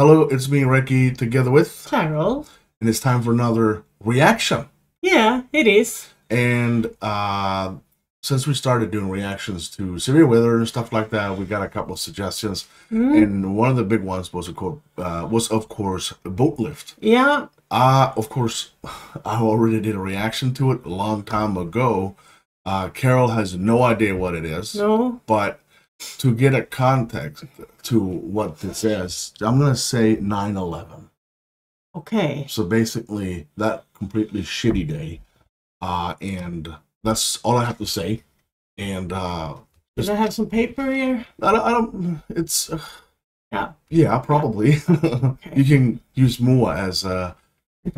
Hello, it's me, Recky, together with Carol. And it's time for another reaction. Yeah, it is. And since we started doing reactions to severe weather and stuff like that, we got a couple of suggestions. And one of the big ones was, of course, BOATLIFT. Yeah. Of course, I already did a reaction to it a long time ago. Carol has no idea what it is. No. But to get a context to what this is, I'm going to say 9/11. Okay. So basically, that completely shitty day. And that's all I have to say. And Does I have some paper here? I don't it's yeah, probably. Okay. You can use Mua as a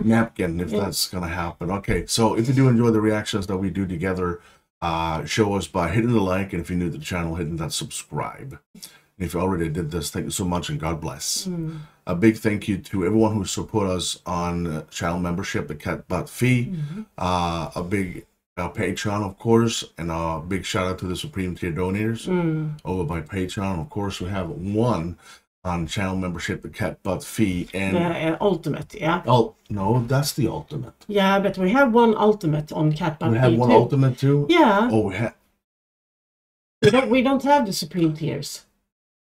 napkin if that's gonna happen. Okay, so if you do enjoy the reactions that we do together, show us by hitting the like, and if you're new to the channel, hitting that subscribe. And if you already did this, thank you so much, and God bless. A big thank you to everyone who support us on channel membership, the Cat Butt Fee. A big Patreon, of course, and a big shout out to the Supreme Tier donators over by Patreon. Of course, we have one on channel membership, the Cat Butt Fee, and Ultimate, yeah. Oh no, that's the ultimate. Yeah, but we have one ultimate on Cat Butt Fee. We have one too. ultimate too. Yeah. Oh, we don't have the Supreme Tiers.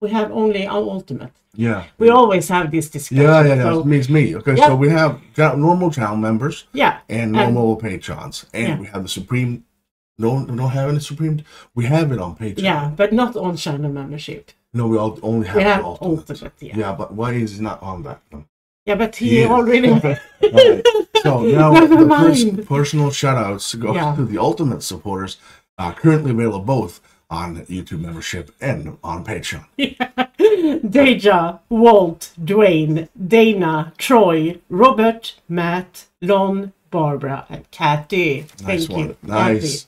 We have only our ultimate. Yeah. We always have this discussion. Yeah. So, It's me. Okay, so we have normal channel members. Yeah. And normal patrons. And we have the Supreme. No, we don't have any Supreme. We have it on Patreon. Yeah, but not on channel membership. No, we only have the ultimate. Yeah, but why is he not on that one? Yeah, but he already... Right. So now the first personal shout-outs go to the ultimate supporters, currently available both on YouTube membership and on Patreon. Deja, Walt, Dwayne, Dana, Troy, Robert, Matt, Lon, Barbara, and Kathy. Thank you. Nice.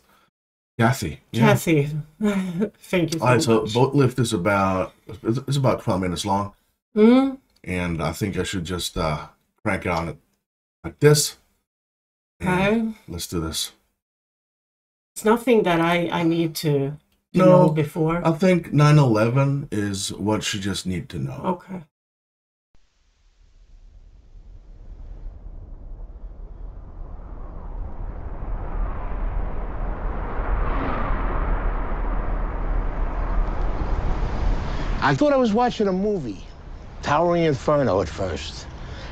Kathy. Kathy. Thank you so much. So BOATLIFT is about 12 minutes long. And I think I should just crank it on it like this. Okay. Let's do this. It's nothing that I need to know before. I think 9/11 is what you just need to know. Okay. I thought I was watching a movie, Towering Inferno at first.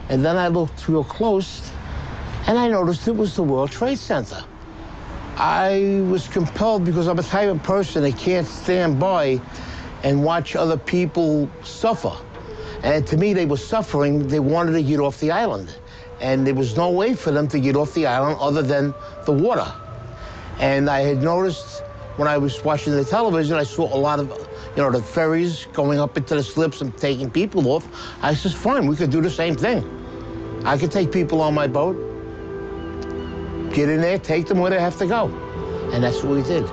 And then I looked real close, and I noticed it was the World Trade Center. I was compelled because I'm a type of person that can't stand by and watch other people suffer. And to me, they were suffering. They wanted to get off the island. And there was no way for them to get off the island other than the water. And I had noticed when I was watching the television, I saw a lot of, the ferries going up into the slips and taking people off. I said, fine, we could do the same thing. I could take people on my boat, get in there, take them where they have to go. And that's what we did.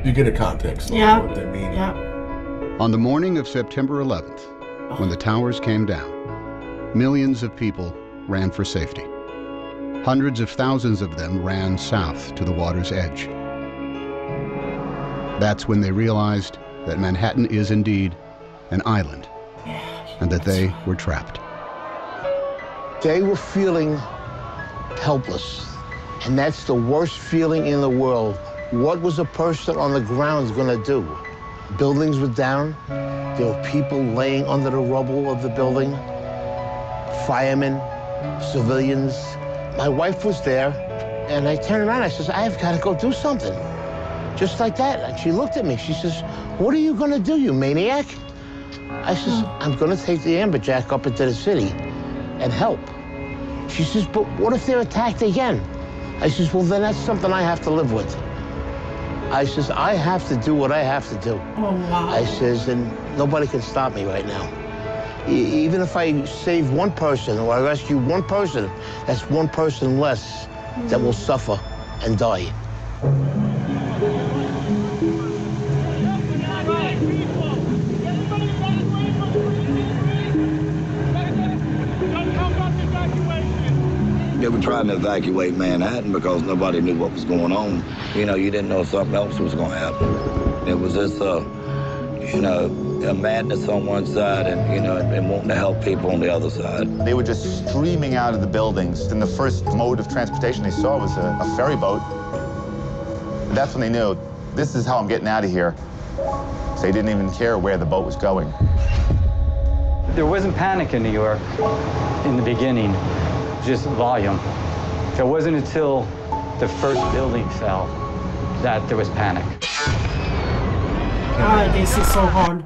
You get a context on what they mean. Yeah. On the morning of September 11th, when the towers came down, millions of people ran for safety. Hundreds of thousands of them ran south to the water's edge. That's when they realized that Manhattan is indeed an island, and that they were trapped. They were feeling helpless, and that's the worst feeling in the world. What was a person on the ground going to do? Buildings were down. There were people laying under the rubble of the building. Firemen, civilians. My wife was there, and I turned around. I says, I've got to go do something. Just like that. And she looked at me. She says, what are you going to do, you maniac? I says, I'm going to take the amberjack up into the city and help. She says, but what if they're attacked again? I says, well, then that's something I have to live with. I says, I have to do what I have to do. Oh, wow. I says, and nobody can stop me right now. Even if I save one person or I rescue one person, that's one person less that will suffer and die. They were trying to evacuate Manhattan because nobody knew what was going on. You know, you didn't know if something else was going to happen. It was this, you know, a madness on one side and, you know, and wanting to help people on the other side. They were just streaming out of the buildings. And the first mode of transportation they saw was a ferry boat. That's when they knew, this is how I'm getting out of here. So they didn't even care where the boat was going. There wasn't panic in New York in the beginning, just volume. It wasn't until the first building fell that there was panic. This is so hard.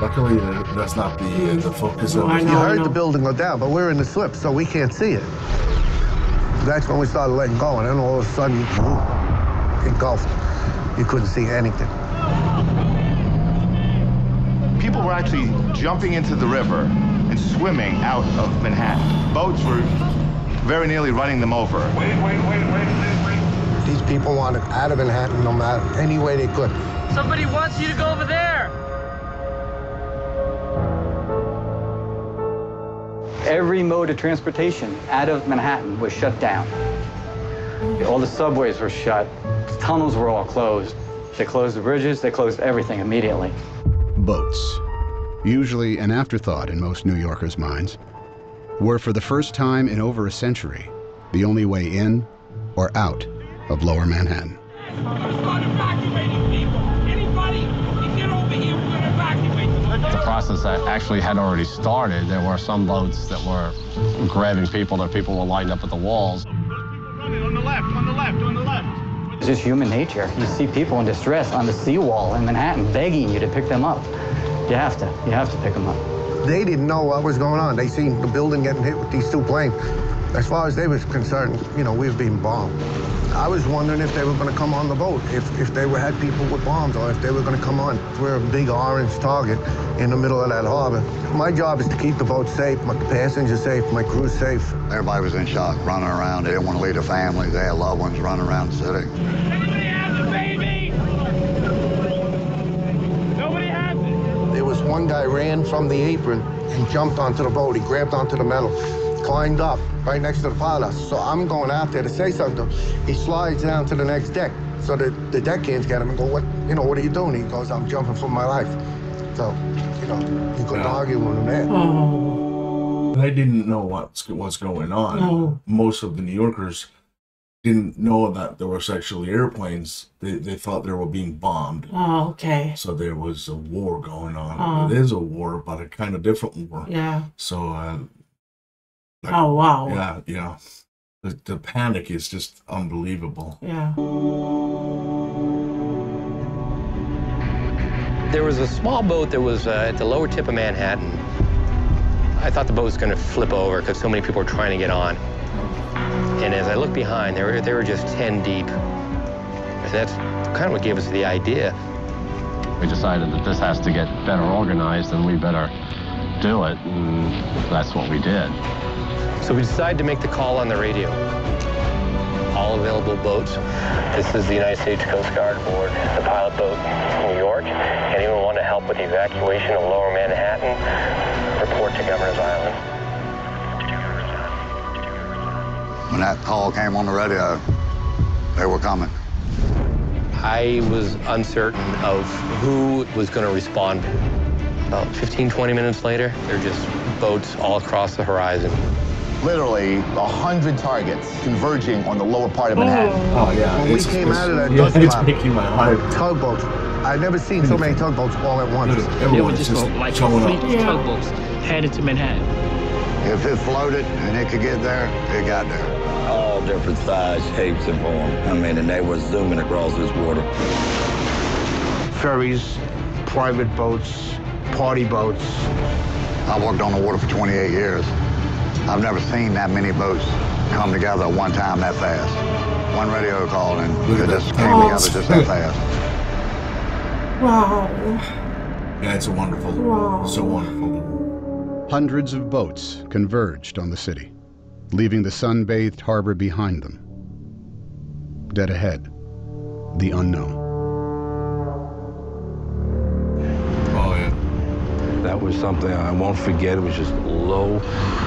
Luckily, that's not the focus of it. You heard the building go down, but we're in the slip, so we can't see it. That's when we started letting go, and then all of a sudden, engulfed. You couldn't see anything. People were actually jumping into the river and swimming out of Manhattan. Boats were very nearly running them over. Wait. These people wanted out of Manhattan no matter any way they could. Somebody wants you to go over there. Every mode of transportation out of Manhattan was shut down. All the subways were shut. The tunnels were all closed. They closed the bridges. They closed everything immediately. Boats, usually an afterthought in most New Yorkers' minds, were for the first time in over a century the only way in or out of Lower Manhattan. We're gonna start evacuating people. Anybody can get over here, we're gonna evacuate them. The process that actually had already started. There were some boats that were grabbing people, that people were lined up at the walls. On the left. It's just human nature. You see people in distress on the seawall in Manhattan begging you to pick them up. You have to pick them up. They didn't know what was going on. They seen the building getting hit with these two planes. As far as they was concerned, you know, we were being bombed. I was wondering if they were going to come on the boat, if they had people with bombs, or if they were going to come on. We're a big orange target in the middle of that harbor. My job is to keep the boat safe, my passengers safe, my crew safe. Everybody was in shock, running around. They didn't want to leave their families. They had loved ones running around the city. Everybody has a baby! Nobody has it! There was one guy ran from the apron and jumped onto the boat. He grabbed onto the metal, climbed up right next to the pilot. So I'm going out there to say something. He slides down to the next deck. So the deckhands get him and go, what are you doing? He goes, I'm jumping for my life. So, you know, you couldn't argue with him there. Oh. They didn't know what's going on. No. Most of the New Yorkers didn't know that there was actually airplanes. They thought they were being bombed. Oh, okay. So there was a war going on. It is a war, but a kind of different war. Yeah. So, Oh, wow. Yeah. The panic is just unbelievable. Yeah. There was a small boat that was at the lower tip of Manhattan. I thought the boat was going to flip over because so many people were trying to get on. And as I looked behind, they were just 10 deep. And that's kind of what gave us the idea. We decided that this has to get better organized and we better do it, and that's what we did. So we decided to make the call on the radio. All available boats. This is the United States Coast Guard aboard the pilot boat New York. Anyone want to help with the evacuation of Lower Manhattan? Report to Governor's Island. When that call came on the radio, they were coming. I was uncertain of who was going to respond. About 15, 20 minutes later, there are just boats all across the horizon. Literally 100 targets converging on the lower part of Manhattan. Oh, yeah. When we came out of that it's dust making my heart. tugboats. I've never seen so many tugboats all at once. They were just like showing up. tugboats headed to Manhattan. If it floated and it could get there, it got there. All different size, shapes, and forms. I mean, and they were zooming across this water. Ferries, private boats, party boats. I worked on the water for 28 years. I've never seen that many boats come together at one time that fast. One radio call and it just came together just that fast. Wow. Yeah, it's a wonderful, so wonderful. Hundreds of boats converged on the city, leaving the sun-bathed harbor behind them. Dead ahead, the unknown. Oh, yeah. That was something I won't forget. It was just low,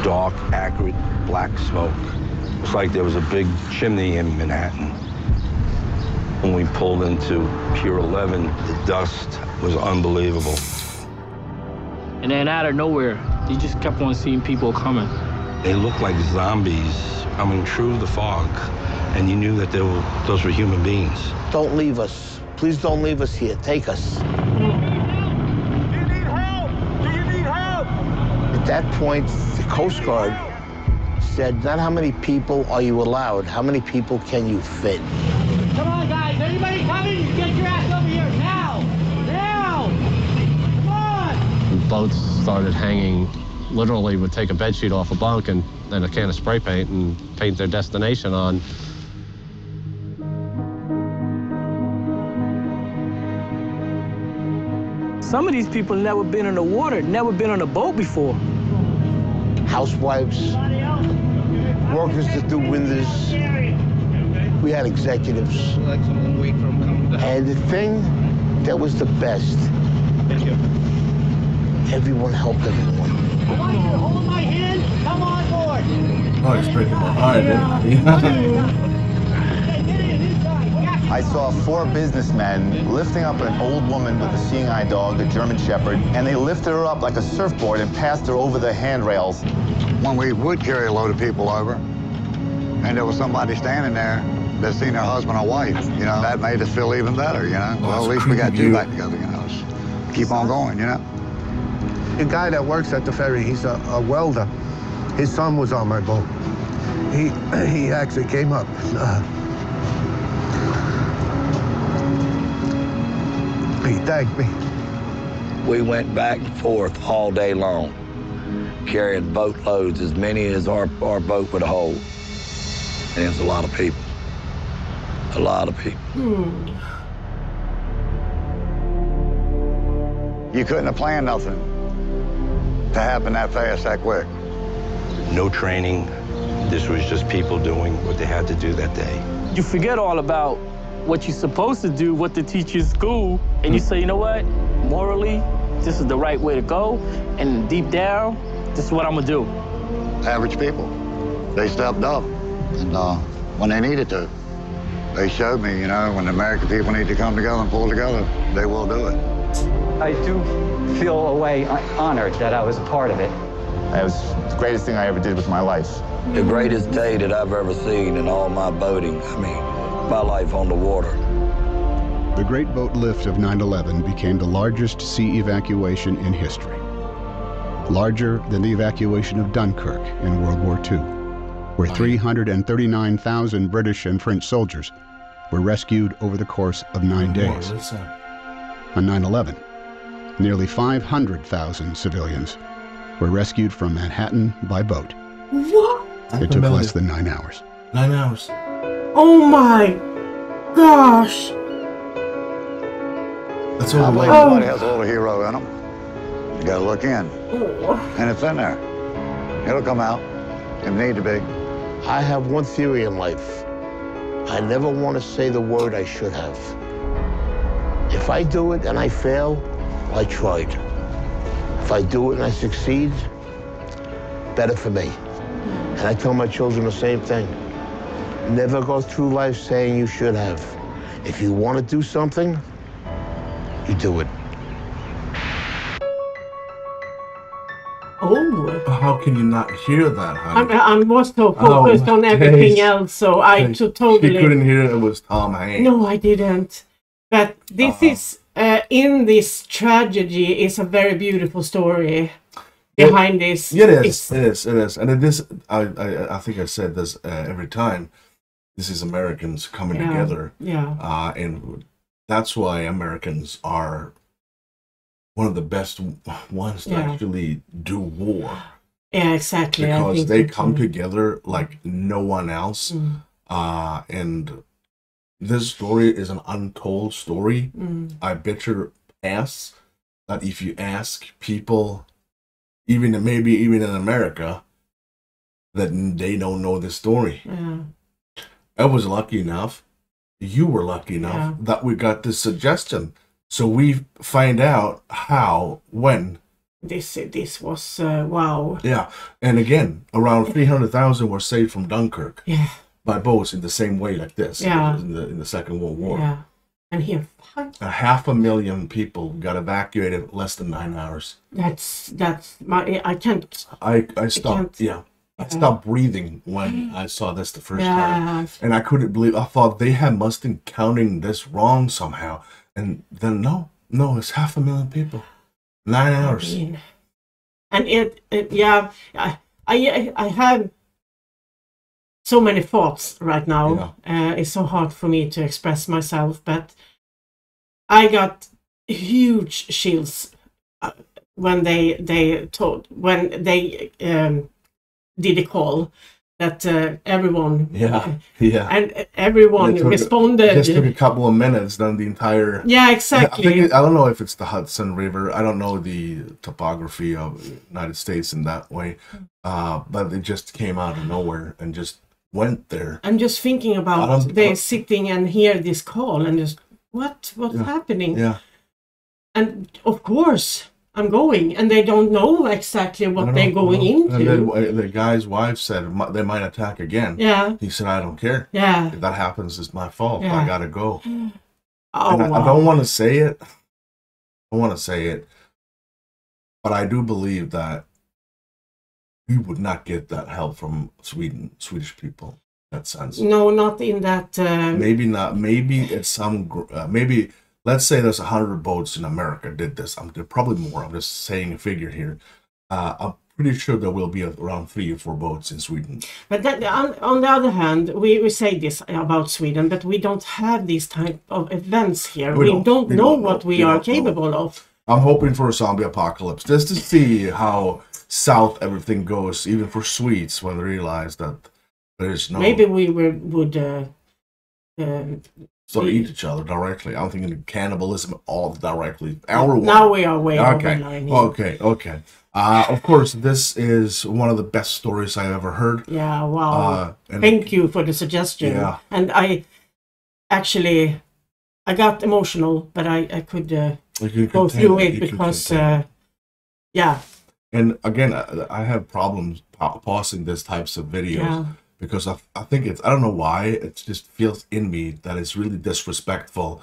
dark, acrid black smoke. It's like there was a big chimney in Manhattan. When we pulled into Pier 11, the dust was unbelievable. And then out of nowhere, you just kept on seeing people coming. They looked like zombies coming through the fog, and you knew that those were human beings. Don't leave us. Please don't leave us here. Take us. Do you need help? Do you need help? At that point, the Coast Guard said, not how many people are you allowed, how many people can you fit? Come on, guys. Anybody coming? Get your ass over here now. Now. Come on. Boats started hanging. Literally would take a bedsheet off a bunk and a can of spray paint and paint their destination on. Some of these people never been in the water, never been on a boat before. Housewives, workers that do windows. We had executives. And the thing that was the best, everyone helped everyone. I want you to hold my hand. Come on board. Oh, he's breaking my heart. I saw 4 businessmen lifting up an old woman with a seeing eye dog, a German Shepherd, and they lifted her up like a surfboard and passed her over the handrails. When we would carry a load of people over, and there was somebody standing there that seen their husband or wife, you know, that made us feel even better, you know. Well, at least we got 2 back together, you know. Just keep on going, you know. The guy that works at the ferry, he's a welder. His son was on my boat. He actually came up. He thanked me. We went back and forth all day long, carrying boatloads, as many as our boat would hold. And it was a lot of people. A lot of people. You couldn't have planned nothing to happen that fast, that quick. No training. This was just people doing what they had to do that day. You forget all about what you're supposed to do, what they teach you in school, and you say, you know what, morally, this is the right way to go, and deep down, this is what I'm gonna do. Average people, they stepped up, and when they needed to, they showed me, you know, when the American people need to come together and pull together, they will do it. I do feel a way honored that I was a part of it. That was the greatest thing I ever did with my life. The greatest day that I've ever seen in all my boating. I mean, my life on the water. The Great Boat Lift of 9/11 became the largest sea evacuation in history. Larger than the evacuation of Dunkirk in World War II, where 339,000 British and French soldiers were rescued over the course of 9 days. On 9/11, nearly 500,000 civilians were rescued from Manhattan by boat. What? It took less than 9 hours. 9 hours. Oh my gosh. That's I all. believe everybody has a little hero in them. You gotta look in. And it's in there. It'll come out if need to be. I have one theory in life. I never want to say the word I should have. If I do it and I fail, I tried. If I do it and I succeed, better for me. And I tell my children the same thing. Never go through life saying you should have. If you want to do something, you do it. Oh. How can you not hear that, honey? I was so focused on everything else, so I totally... You couldn't hear it was Tom Hanks. No, I didn't. But this is, in this tragedy, is a very beautiful story behind this. It is. And it is, I think I said this every time, this is Americans coming together. Yeah. And that's why Americans are one of the best ones to actually do war. Yeah, exactly. Because they come together like no one else. And this story is an untold story. I bet your ass that if you ask people, maybe even in America, that they don't know this story. Yeah. I was lucky enough, you were lucky enough that we got this suggestion. So we find out how, when this was wow. Yeah, and again, around 300,000 were saved from Dunkirk. Yeah. By boats in the same way like this. Yeah. In the Second World War. Yeah. And here, 500,000 people got evacuated in less than 9 hours. That's I can't. I stopped. I stopped breathing when I saw this the first time, and I couldn't believe. I thought they must have been counting this wrong somehow, and then no, it's 500,000 people, 9 hours. And I have so many thoughts right now. It's so hard for me to express myself, but I got huge chills when they did a call that everyone and everyone responded. It just took a couple of minutes, then the entire exactly. I don't know if it's the Hudson River. I don't know the topography of the United States in that way, but it just came out of nowhere and just went there. I'm just thinking about they sitting and hear this call and just what's happening. And of course I'm going, and they don't know exactly what they're going into. And then the guy's wife said they might attack again. He said, I don't care. If that happens, it's my fault. I gotta go. I don't want to say it. But I do believe that we would not get that help from Swedish people. In that sense. No, not in that. Maybe not. Maybe it's some. Maybe. Let's say there's 100 boats in America did this. There probably more. I'm just saying a figure here. I'm pretty sure there will be around 3 or 4 boats in Sweden. But on the other hand, we say this about Sweden, but we don't have these type of events here. We don't know what we are capable of. I'm hoping for a zombie apocalypse just to see how south everything goes, even for Swedes, when they realize that there's no. Maybe we would. So eat each other directly. I'm thinking cannibalism all directly. Now we are way over the line here. Okay. Of course, this is one of the best stories I've ever heard. Yeah, wow. Thank you for the suggestion. Yeah. And I got emotional, but I could go through it because, And again, I have problems pausing these types of videos. Because I think I don't know why, it just feels in me that it's really disrespectful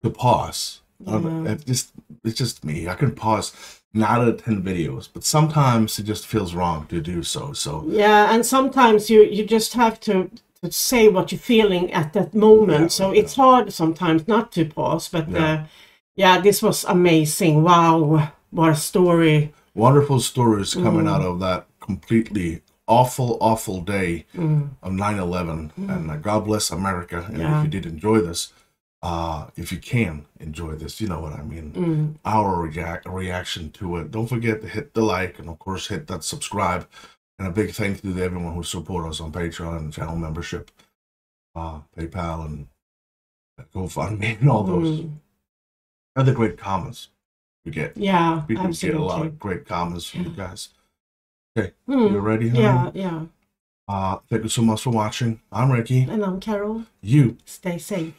to pause. It's just me. I can pause 9 out of 10 videos, but sometimes it just feels wrong to do so. Yeah, and sometimes you just have to say what you're feeling at that moment. So it's hard sometimes not to pause. But this was amazing. Wow, what a story. Wonderful stories coming out of that completely awful day of 9/11, and God bless America. And if you did enjoy this, if you can enjoy this, you know what I mean. Our reaction to it. Don't forget to hit the like, and of course hit that subscribe. And a big thank you to everyone who support us on Patreon and channel membership, PayPal, and GoFundMe, and all those other great comments we get. Yeah, we absolutely. get a lot of great comments from you guys. Okay, you ready, honey? Yeah. Thank you so much for watching. I'm Recky. And I'm Carol. You stay safe.